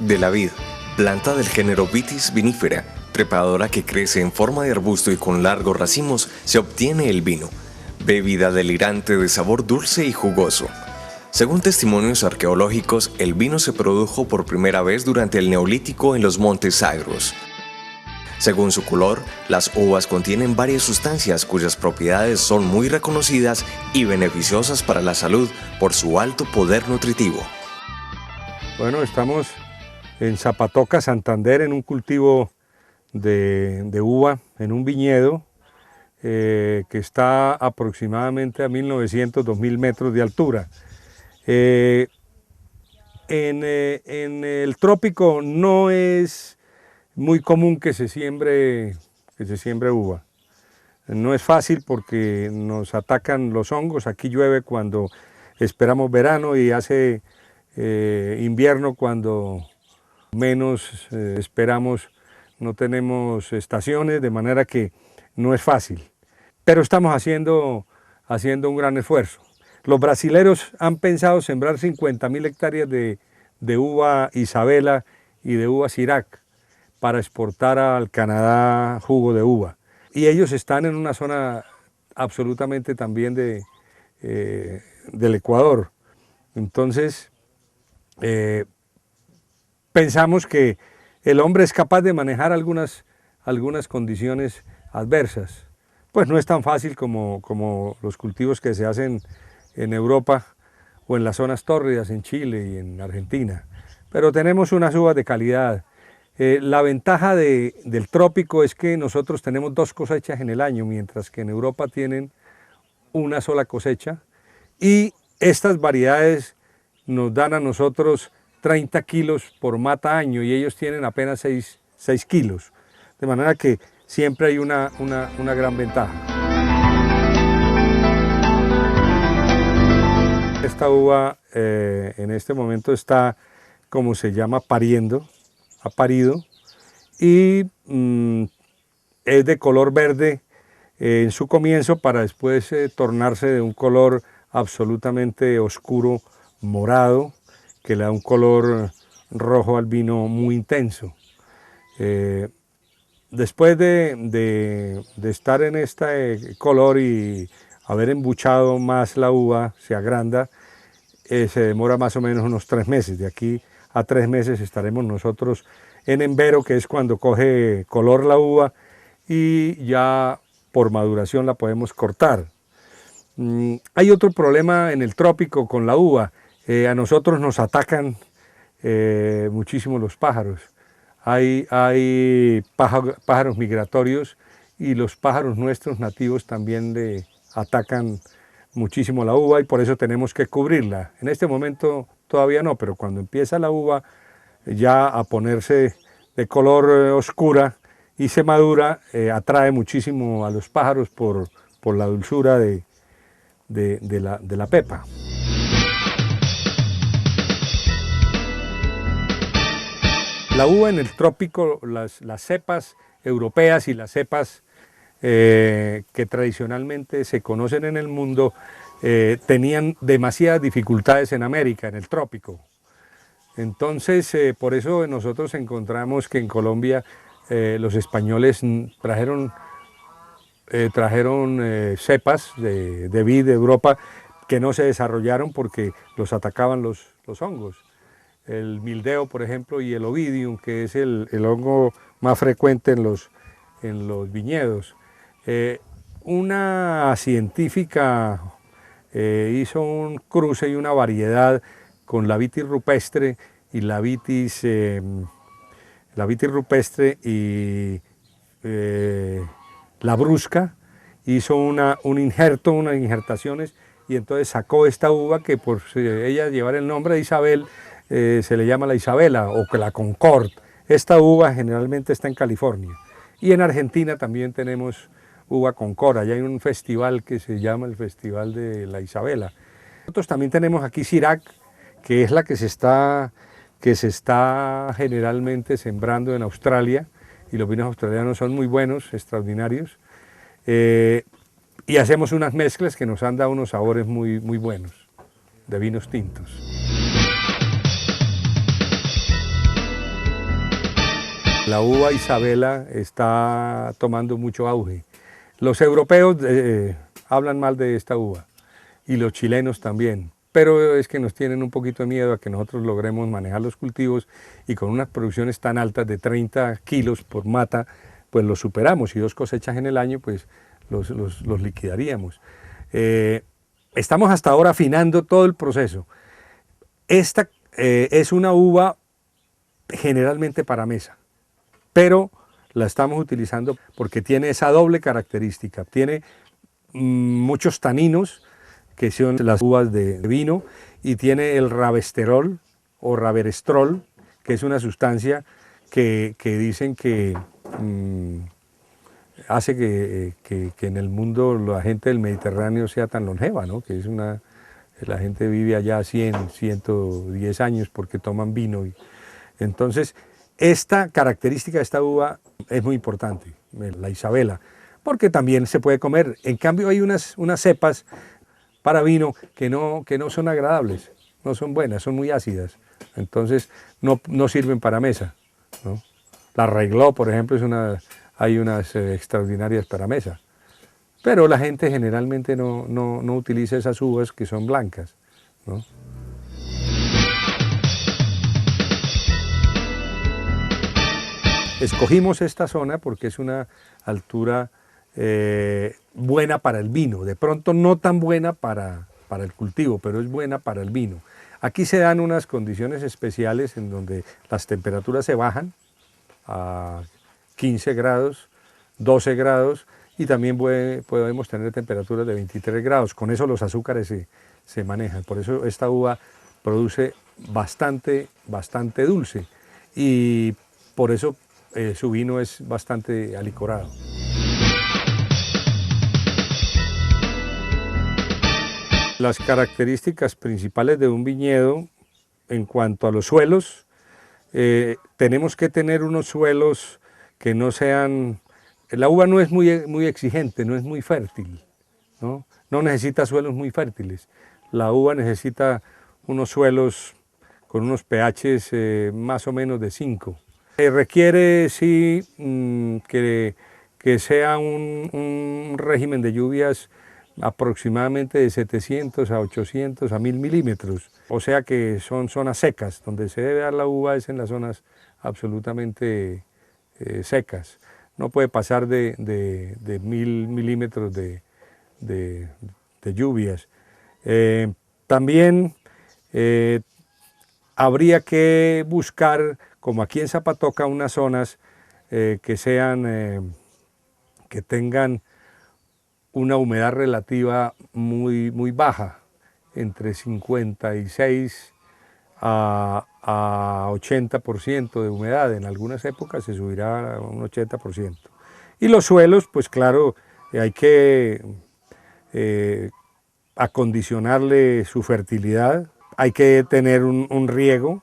De la vid, planta del género Vitis vinifera, trepadora que crece en forma de arbusto y con largos racimos, se obtiene el vino, bebida delirante de sabor dulce y jugoso. Según testimonios arqueológicos, el vino se produjo por primera vez durante el Neolítico en los Montes Zagros. Según su color, las uvas contienen varias sustancias cuyas propiedades son muy reconocidas y beneficiosas para la salud por su alto poder nutritivo. Bueno, estamos en Zapatoca, Santander, en un cultivo de uva, en un viñedo que está aproximadamente a 1900-2000 metros de altura. En el trópico no es muy común que se siembre uva. No es fácil porque nos atacan los hongos. Aquí llueve cuando esperamos verano y hace invierno cuando menos esperamos. No tenemos estaciones, de manera que no es fácil. Pero estamos haciendo un gran esfuerzo. Los brasileros han pensado sembrar 50.000 hectáreas de uva Isabela y de uva Sirac para exportar al Canadá jugo de uva. Y ellos están en una zona absolutamente también del Ecuador. Entonces, pensamos que el hombre es capaz de manejar algunas condiciones adversas. Pues no es tan fácil como los cultivos que se hacen en Europa o en las zonas tórridas, en Chile y en Argentina. Pero tenemos unas uvas de calidad. La ventaja del trópico es que nosotros tenemos 2 cosechas en el año, mientras que en Europa tienen una sola cosecha. Y estas variedades nos dan a nosotros 30 kilos por mata año y ellos tienen apenas 6 kilos. De manera que siempre hay una gran ventaja. Esta uva en este momento está, como se llama, pariendo, ha parido y es de color verde en su comienzo para después tornarse de un color absolutamente oscuro, morado, que le da un color rojo al vino muy intenso. Después de estar en este color y haber embuchado más la uva, se agranda, se demora más o menos unos 3 meses. De aquí a 3 meses estaremos nosotros en embero, que es cuando coge color la uva y ya por maduración la podemos cortar. Hay otro problema en el trópico con la uva. A nosotros nos atacan muchísimo los pájaros. Hay pájaros migratorios y los pájaros nuestros nativos también le atacan muchísimo la uva y por eso tenemos que cubrirla. En este momento todavía no, pero cuando empieza la uva ya a ponerse de color oscura y se madura, atrae muchísimo a los pájaros por la dulzura de la pepa. La uva en el trópico, las cepas europeas y las cepas que tradicionalmente se conocen en el mundo, tenían demasiadas dificultades en América, en el trópico. Entonces, por eso nosotros encontramos que en Colombia los españoles trajeron cepas de vid de Europa que no se desarrollaron porque los atacaban los hongos. El mildeo, por ejemplo, y el ovidium, que es el hongo más frecuente en los viñedos. Una científica hizo un cruce y una variedad con la vitis rupestre y la vitis rupestre y la brusca, hizo un injerto, unas injertaciones, y entonces sacó esta uva que por ella llevar el nombre de Isabel, se le llama la Isabela o que la Concord. Esta uva generalmente está en California. Y en Argentina también tenemos uva Concord. Allá hay un festival que se llama el Festival de la Isabela. Nosotros también tenemos aquí Sirac, que es la que se está generalmente sembrando en Australia, y los vinos australianos son muy buenos, extraordinarios, y hacemos unas mezclas que nos han dado unos sabores muy buenos de vinos tintos. La uva Isabela está tomando mucho auge. Los europeos hablan mal de esta uva y los chilenos también, pero es que nos tienen un poquito de miedo a que nosotros logremos manejar los cultivos y con unas producciones tan altas de 30 kilos por mata, pues los superamos y 2 cosechas en el año, pues los liquidaríamos. Estamos hasta ahora afinando todo el proceso. Esta es una uva generalmente para mesa, pero la estamos utilizando porque tiene esa doble característica. Tiene muchos taninos, que son las uvas de vino, y tiene el rabesterol o raberestrol, que es una sustancia que dicen que hace que en el mundo la gente del Mediterráneo sea tan longeva, ¿no? Que es la gente vive allá 100, 110 años porque toman vino. Entonces, esta característica de esta uva es muy importante, la Isabela, porque también se puede comer. En cambio, hay unas cepas para vino que no son agradables, no son buenas, son muy ácidas. Entonces, no sirven para mesa, ¿no? La Regló, por ejemplo, hay unas extraordinarias para mesa. Pero la gente generalmente no utiliza esas uvas que son blancas, ¿no? Escogimos esta zona porque es una altura buena para el vino, de pronto no tan buena para el cultivo, pero es buena para el vino. Aquí se dan unas condiciones especiales en donde las temperaturas se bajan a 15 grados, 12 grados y también podemos tener temperaturas de 23 grados. Con eso los azúcares se manejan, por eso esta uva produce bastante dulce y por eso su vino es bastante alicorado. Las características principales de un viñedo en cuanto a los suelos, tenemos que tener unos suelos que no sean... La uva no es muy exigente, no es muy fértil, ¿no? No necesita suelos muy fértiles. La uva necesita unos suelos con unos pHs más o menos de 5. Requiere, sí, que sea un régimen de lluvias aproximadamente de 700 a 800 a 1000 milímetros. O sea que son zonas secas, donde se debe dar la uva es en las zonas absolutamente secas. No puede pasar de 1000 milímetros de lluvias. También habría que buscar, como aquí en Zapatoca, unas zonas que tengan una humedad relativa muy baja, entre 56 a 80% de humedad. En algunas épocas se subirá a un 80%. Y los suelos, pues claro, hay que acondicionarle su fertilidad, hay que tener un riego.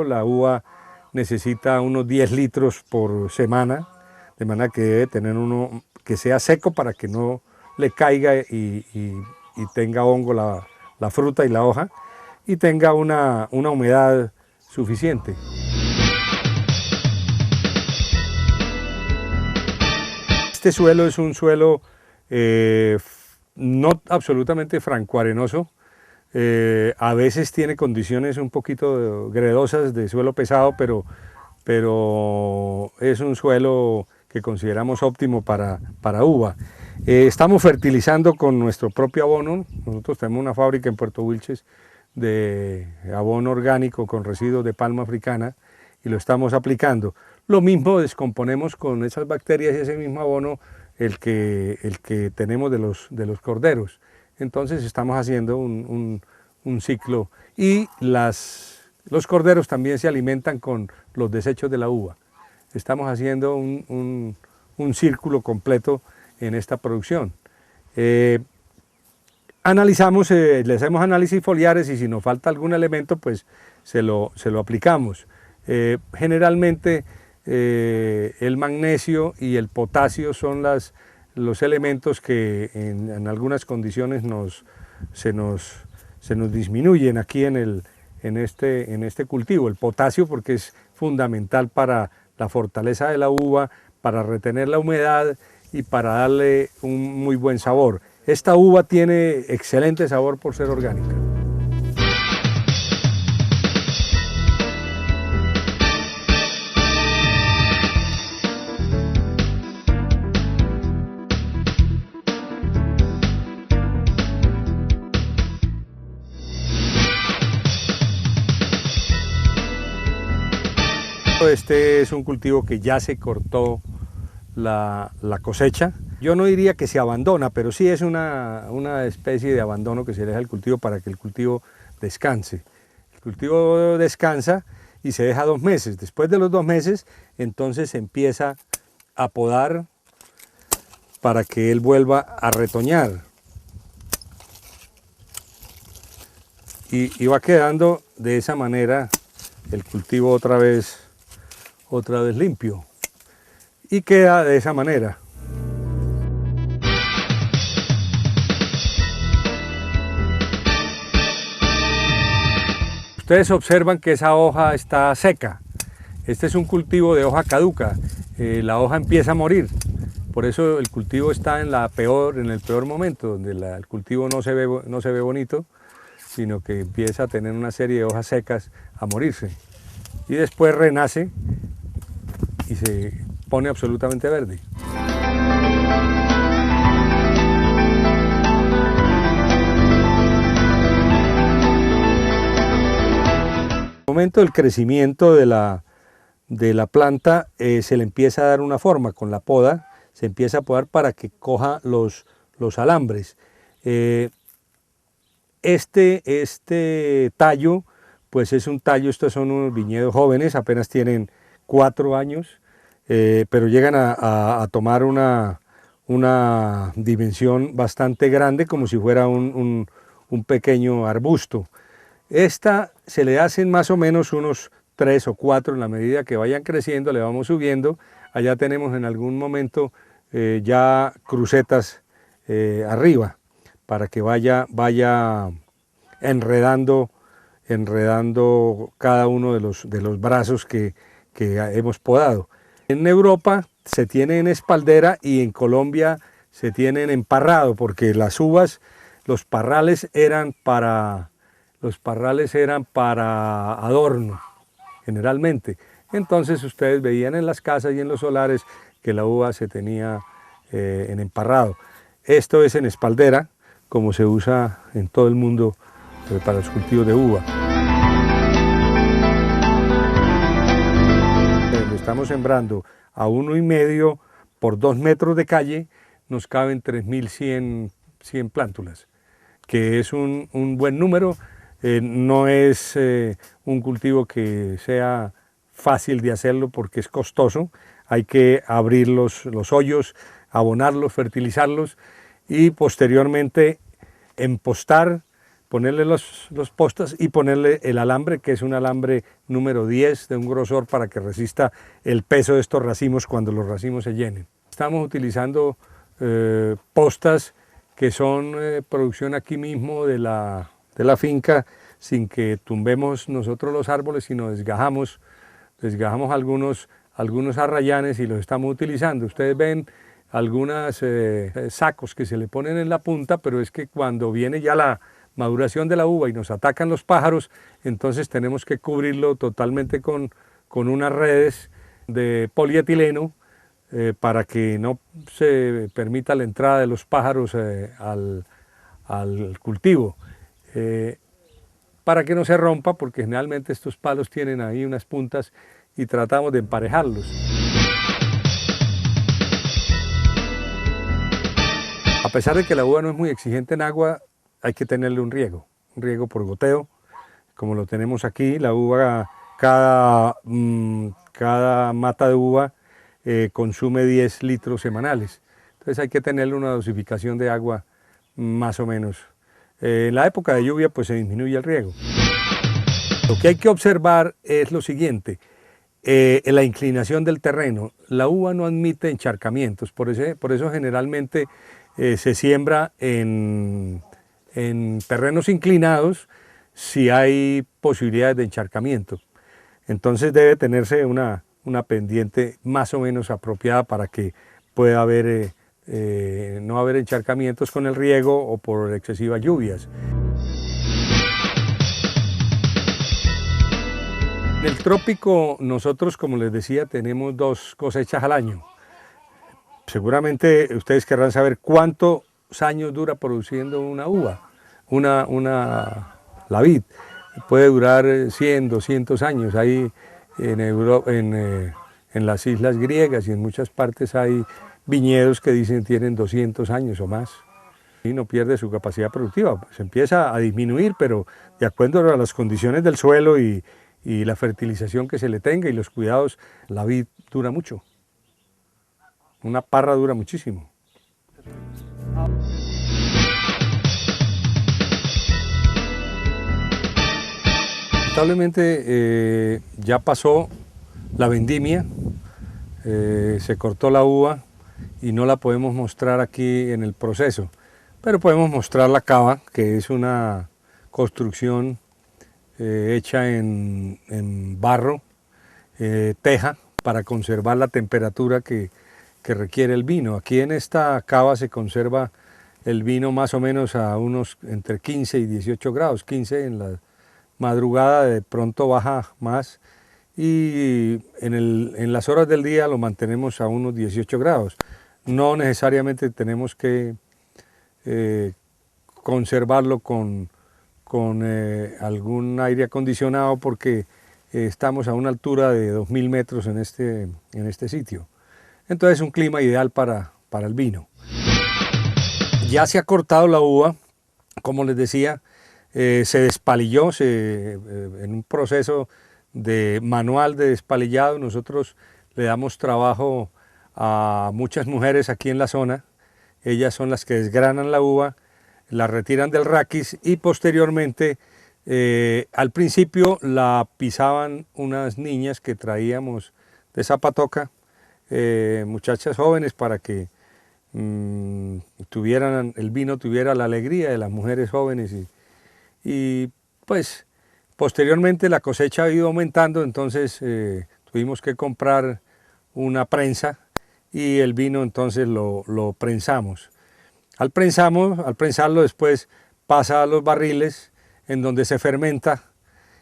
La uva necesita unos 10 litros por semana, de manera que debe tener uno que sea seco para que no le caiga y tenga hongo la fruta y la hoja, y tenga una humedad suficiente. Este suelo es un suelo no absolutamente francoarenoso, a veces tiene condiciones un poquito gredosas de suelo pesado, pero es un suelo que consideramos óptimo para uva. Estamos fertilizando con nuestro propio abono. Nosotros tenemos una fábrica en Puerto Wilches de abono orgánico con residuos de palma africana y lo estamos aplicando. Lo mismo descomponemos con esas bacterias y ese mismo abono el que tenemos de los corderos. Entonces estamos haciendo un ciclo y los corderos también se alimentan con los desechos de la uva. Estamos haciendo un círculo completo en esta producción. Analizamos, le hacemos análisis foliares y si nos falta algún elemento, pues se lo aplicamos. Generalmente el magnesio y el potasio son los elementos que en algunas condiciones se nos disminuyen aquí en este cultivo. El potasio porque es fundamental para la fortaleza de la uva, para retener la humedad y para darle un muy buen sabor. Esta uva tiene excelente sabor por ser orgánica. Este es un cultivo que ya se cortó la cosecha. Yo no diría que se abandona, pero sí es una especie de abandono que se deja al cultivo para que el cultivo descanse. El cultivo descansa y se deja 2 meses. Después de los 2 meses, entonces se empieza a podar para que él vuelva a retoñar. Y va quedando de esa manera el cultivo otra vez limpio. Y queda de esa manera. Ustedes observan que esa hoja está seca. Este es un cultivo de hoja caduca. La hoja empieza a morir. Por eso el cultivo está en el peor momento, donde el cultivo no se ve bonito, sino que empieza a tener una serie de hojas secas a morirse. Y después renace y se pone absolutamente verde. En el momento del crecimiento de la planta se le empieza a dar una forma con la poda, se empieza a podar para que coja los alambres. Este tallo, pues es un tallo, estos son unos viñedos jóvenes, apenas tienen 4 años, pero llegan a tomar una dimensión bastante grande, como si fuera un pequeño arbusto. Esta se le hacen más o menos unos 3 o 4 en la medida que vayan creciendo, le vamos subiendo. Allá tenemos en algún momento ya crucetas arriba, para que vaya enredando cada uno de los brazos que hemos podado. En Europa se tiene en espaldera y en Colombia se tiene en emparrado, porque las uvas, los parrales eran para adorno, generalmente. Entonces ustedes veían en las casas y en los solares que la uva se tenía en emparrado. Esto es en espaldera, como se usa en todo el mundo para los cultivos de uva. Estamos sembrando a 1,5 por 2 metros de calle, nos caben 3.100 plántulas, que es un buen número. No es un cultivo que sea fácil de hacerlo porque es costoso. Hay que abrir los hoyos, abonarlos, fertilizarlos y posteriormente empostar, ponerle los postas y ponerle el alambre, que es un alambre número 10 de un grosor para que resista el peso de estos racimos cuando los racimos se llenen. Estamos utilizando postas que son producción aquí mismo de la finca, sin que tumbemos nosotros los árboles, sino desgajamos algunos arrayanes y los estamos utilizando. Ustedes ven algunos sacos que se le ponen en la punta, pero es que cuando viene ya la maduración de la uva y nos atacan los pájaros, entonces tenemos que cubrirlo totalmente con unas redes de polietileno para que no se permita la entrada de los pájaros al cultivo, para que no se rompa, porque generalmente estos palos tienen ahí unas puntas y tratamos de emparejarlos. A pesar de que la uva no es muy exigente en agua, hay que tenerle un riego por goteo, como lo tenemos aquí. La uva, cada mata de uva consume 10 litros semanales, entonces hay que tenerle una dosificación de agua más o menos. En la época de lluvia pues se disminuye el riego. Lo que hay que observar es lo siguiente, la inclinación del terreno. La uva no admite encharcamientos, por eso generalmente se siembra en terrenos inclinados si hay posibilidades de encharcamiento. Entonces debe tenerse una una pendiente más o menos apropiada para que pueda haber, no haber encharcamientos con el riego o por excesivas lluvias. En el trópico nosotros, como les decía, tenemos 2 cosechas al año. Seguramente ustedes querrán saber cuántos años dura produciendo una uva, la vid. Puede durar 100, 200 años. Hay en las islas griegas y en muchas partes hay viñedos que dicen tienen 200 años o más. Y no pierde su capacidad productiva, se empieza a disminuir, pero de acuerdo a las condiciones del suelo y la fertilización que se le tenga y los cuidados, la vid dura mucho. Una parra dura muchísimo. Lamentablemente ya pasó la vendimia, se cortó la uva y no la podemos mostrar aquí en el proceso, pero podemos mostrar la cava, que es una construcción hecha en barro, teja, para conservar la temperatura que requiere el vino. Aquí en esta cava se conserva el vino más o menos a unos entre 15 y 18 grados, 15 en la madrugada, de pronto baja más y en las horas del día lo mantenemos a unos 18 grados. No necesariamente tenemos que conservarlo con algún aire acondicionado porque estamos a una altura de 2000 metros en este sitio. Entonces es un clima ideal para el vino. Ya se ha cortado la uva, como les decía, se despalilló en un proceso manual de despalillado. Nosotros le damos trabajo a muchas mujeres aquí en la zona. Ellas son las que desgranan la uva, la retiran del raquis y posteriormente, al principio la pisaban unas niñas que traíamos de Zapatoca, muchachas jóvenes, para que el vino tuviera la alegría de las mujeres jóvenes y pues posteriormente la cosecha ha ido aumentando, entonces tuvimos que comprar una prensa y el vino entonces lo prensamos. Al prensarlo después pasa a los barriles en donde se fermenta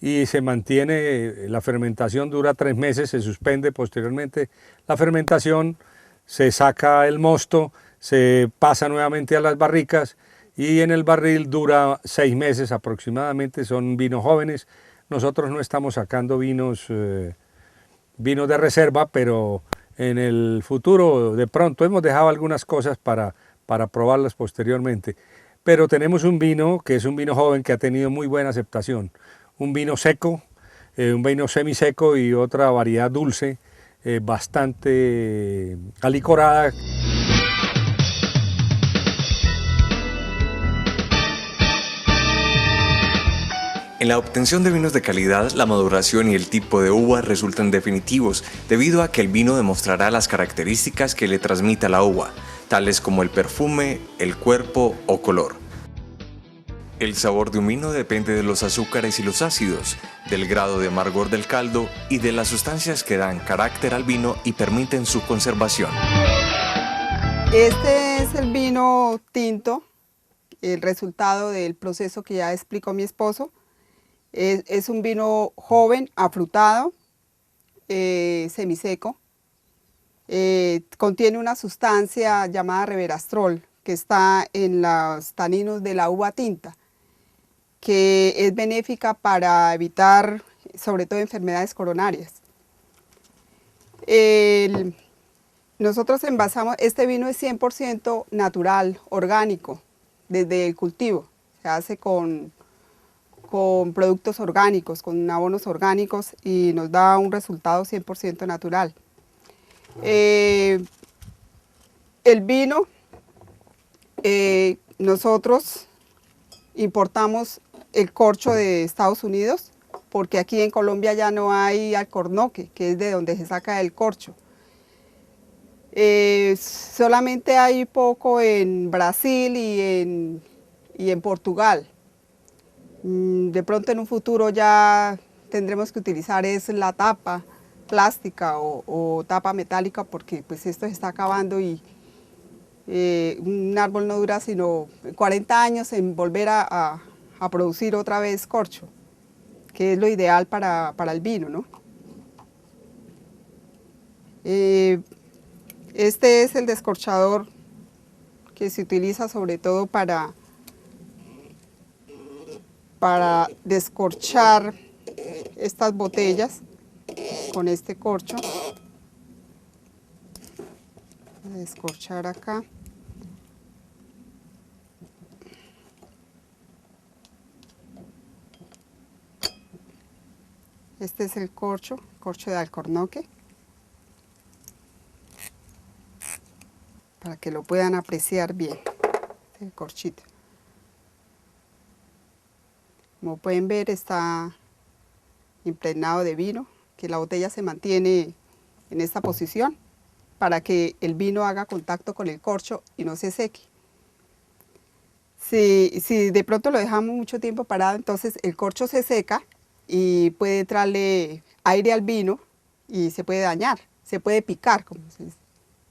y se mantiene, la fermentación dura 3 meses, se suspende posteriormente la fermentación, se saca el mosto, se pasa nuevamente a las barricas y en el barril dura 6 meses aproximadamente, son vinos jóvenes. Nosotros no estamos sacando vinos de reserva, pero en el futuro de pronto hemos dejado algunas cosas para probarlas posteriormente. Pero tenemos un vino que es un vino joven que ha tenido muy buena aceptación. Un vino seco, un vino semiseco y otra variedad dulce, bastante alicorada. En la obtención de vinos de calidad, la maduración y el tipo de uva resultan definitivos, debido a que el vino demostrará las características que le transmite a la uva, tales como el perfume, el cuerpo o color. El sabor de un vino depende de los azúcares y los ácidos, del grado de amargor del caldo y de las sustancias que dan carácter al vino y permiten su conservación. Este es el vino tinto, el resultado del proceso que ya explicó mi esposo. Es un vino joven, afrutado, semiseco. Contiene una sustancia llamada reverastrol que está en los taninos de la uva tinta, que es benéfica para evitar sobre todo enfermedades coronarias. Nosotros envasamos, este vino es 100% natural, orgánico, desde el cultivo. Se hace con productos orgánicos, con abonos orgánicos y nos da un resultado 100% natural. El vino, nosotros importamos el corcho de Estados Unidos porque aquí en Colombia ya no hay alcornoque, que es de donde se saca el corcho. Solamente hay poco en Brasil y en Portugal. De pronto en un futuro ya tendremos que utilizar la tapa plástica o tapa metálica, porque pues esto se está acabando y un árbol no dura sino 40 años en volver a producir otra vez corcho, que es lo ideal para el vino, ¿no? Este es el descorchador que se utiliza sobre todo para descorchar estas botellas con este corcho. Voy a descorchar acá. Este es el corcho de alcornoque, para que lo puedan apreciar bien, el corchito. Como pueden ver, está impregnado de vino, que la botella se mantiene en esta posición para que el vino haga contacto con el corcho y no se seque. Si de pronto lo dejamos mucho tiempo parado, entonces el corcho se seca y puede entrarle aire al vino y se puede dañar, se puede picar, como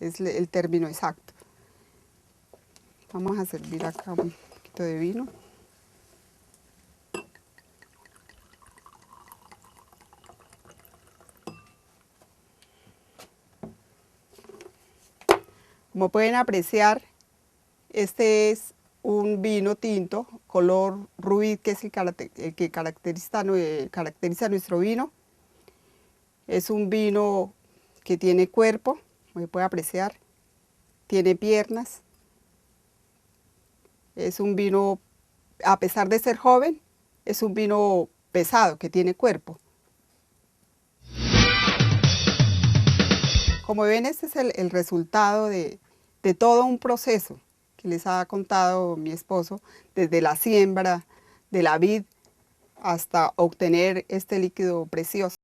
es el término exacto. Vamos a servir acá un poquito de vino. Como pueden apreciar, este es un vino tinto, color rubí, que es el que caracteriza nuestro vino. Es un vino que tiene cuerpo, como puede apreciar, tiene piernas. Es un vino, a pesar de ser joven, es un vino pesado, que tiene cuerpo. Como ven, este es el resultado de todo un proceso que les ha contado mi esposo, desde la siembra de la vid hasta obtener este líquido precioso.